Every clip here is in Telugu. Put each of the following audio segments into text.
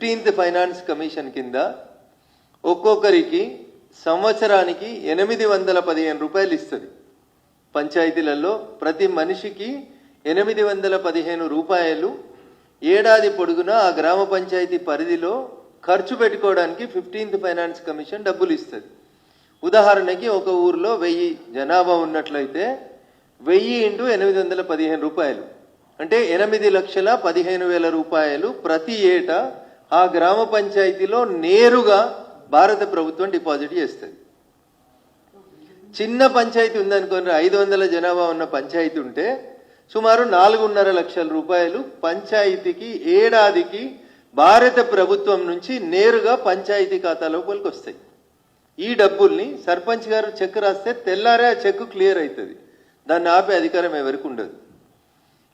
15th ఫైనాన్స్ కమిషన్ కింద ఒక్కొక్కరికి సంవత్సరానికి 815 రూపాయలు ఇస్తుంది. పంచాయతీలలో ప్రతి మనిషికి 815 రూపాయలు ఏడాది పొడుగునా ఆ గ్రామ పంచాయతీ పరిధిలో ఖర్చు పెట్టుకోవడానికి 15th ఫైనాన్స్ కమిషన్ డబ్బులు ఇస్తుంది. ఉదాహరణకి ఒక ఊర్లో 1000 జనాభా ఉన్నట్లయితే 1000 × 815 రూపాయలు అంటే 8,15,000 రూపాయలు ప్రతి ఏటా ఆ గ్రామ పంచాయతీలో నేరుగా భారత ప్రభుత్వం డిపాజిట్ చేస్తుంది. చిన్న పంచాయతీ ఉందనుకోండి, 500 జనాభా ఉన్న పంచాయతీ ఉంటే సుమారు 4.5 లక్షల రూపాయలు పంచాయతీకి ఏడాదికి భారత ప్రభుత్వం నుంచి నేరుగా పంచాయతీ ఖాతాలోకి వస్తాయి. ఈ డబ్బుల్ని సర్పంచ్ గారు చెక్ రాస్తే తెల్లారే ఆ చెక్ క్లియర్ అవుతుంది. దాన్ని ఆపే అధికారం ఎవరికి ఉండదు.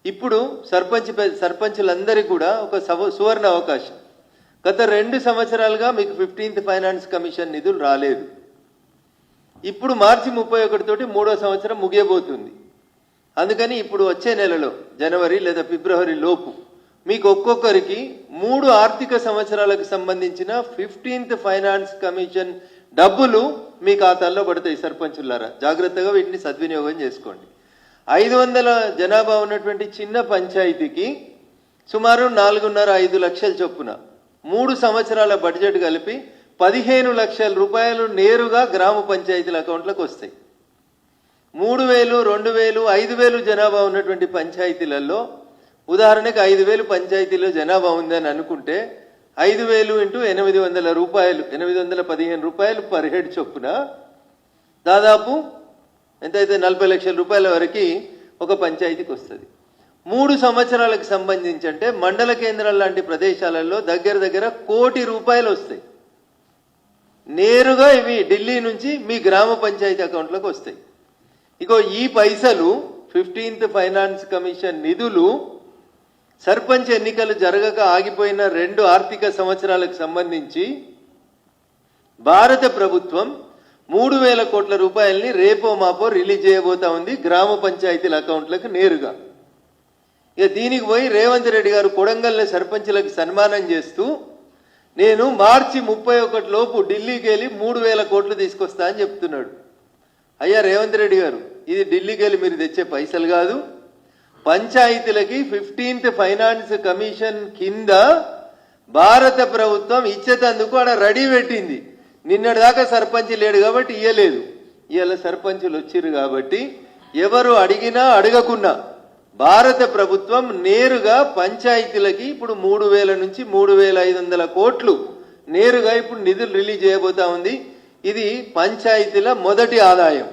ఇప్పుడు సర్పంచులందరికీ కూడా ఒక సువర్ణ అవకాశం. గత 2 సంవత్సరాలుగా మీకు 15th ఫైనాన్స్ కమిషన్ నిధులు రాలేదు. ఇప్పుడు మార్చి 31 తోటి 3వ సంవత్సరం ముగియబోతుంది. అందుకని ఇప్పుడు వచ్చే నెలలో జనవరి లేదా ఫిబ్రవరి లోపు మీకు ఒక్కొక్కరికి 3 ఆర్థిక సంవత్సరాలకు సంబంధించిన 15th ఫైనాన్స్ కమిషన్ డబ్బులు మీ ఖాతాల్లో పడతాయి. సర్పంచులారా జాగ్రత్తగా వీటిని సద్వినియోగం చేసుకోండి. 500 జనాభా ఉన్నటువంటి చిన్న పంచాయతీకి సుమారు 4.5 లక్షల చొప్పున 3 సంవత్సరాల బడ్జెట్ కలిపి 15 లక్షల రూపాయలు నేరుగా గ్రామ పంచాయతీల అకౌంట్లకు వస్తాయి. 3,000, 2,000, 5,000 జనాభా ఉన్నటువంటి పంచాయతీలలో ఉదాహరణకు 5,000 పంచాయతీలో జనాభా ఉందని అనుకుంటే 5,000 × 800 రూపాయలు 815 రూపాయలు పర్ హెడ్ చొప్పున దాదాపు ఎంతైతే 40 లక్షల రూపాయల వరకు ఒక పంచాయతీకి వస్తుంది. 3 సంవత్సరాలకు సంబంధించి అంటే మండల కేంద్రాల లాంటి ప్రదేశాలలో దగ్గర దగ్గర 1 కోటి రూపాయలు వస్తాయి. నేరుగా ఇవి ఢిల్లీ నుంచి మీ గ్రామ పంచాయతీ అకౌంట్లోకి వస్తాయి. ఇగో ఈ పైసలు 15th ఫైనాన్స్ కమిషన్ నిధులు సర్పంచ్ ఎన్నికలు జరగక ఆగిపోయిన 2 ఆర్థిక సంవత్సరాలకు సంబంధించి భారత ప్రభుత్వం 3,000 కోట్ల రూపాయలని రేపో మాపో రిలీజ్ చేయబోతా ఉంది గ్రామ పంచాయతీల అకౌంట్లకు నేరుగా. ఇక దీనికి పోయి రేవంత్ రెడ్డి గారు కొడంగల్లో సర్పంచులకు సన్మానం చేస్తూ నేను మార్చి 31 లోపు ఢిల్లీకి వెళ్ళి 3,000 కోట్లు తీసుకొస్తా అని చెప్తున్నాడు. అయ్యా రేవంత్ రెడ్డి గారు, ఇది ఢిల్లీకి వెళ్ళి మీరు తెచ్చే పైసలు కాదు. పంచాయతీలకి 15th ఫైనాన్స్ కమిషన్ కింద భారత ప్రభుత్వం ఇచ్చేటందుకు ఆడ రెడీ పెట్టింది. నిన్నటిదాకా సర్పంచ్ లేడు కాబట్టి ఇయ్యలేదు. ఇవాళ సర్పంచులు వచ్చిర్రు కాబట్టి ఎవరు అడిగినా అడగకున్నా భారత ప్రభుత్వం నేరుగా పంచాయతీలకి ఇప్పుడు 3,000 నుంచి 3,500 కోట్లు నేరుగా ఇప్పుడు నిధులు రిలీజ్ చేయబోతా ఉంది. ఇది పంచాయతీల మొదటి ఆదాయం.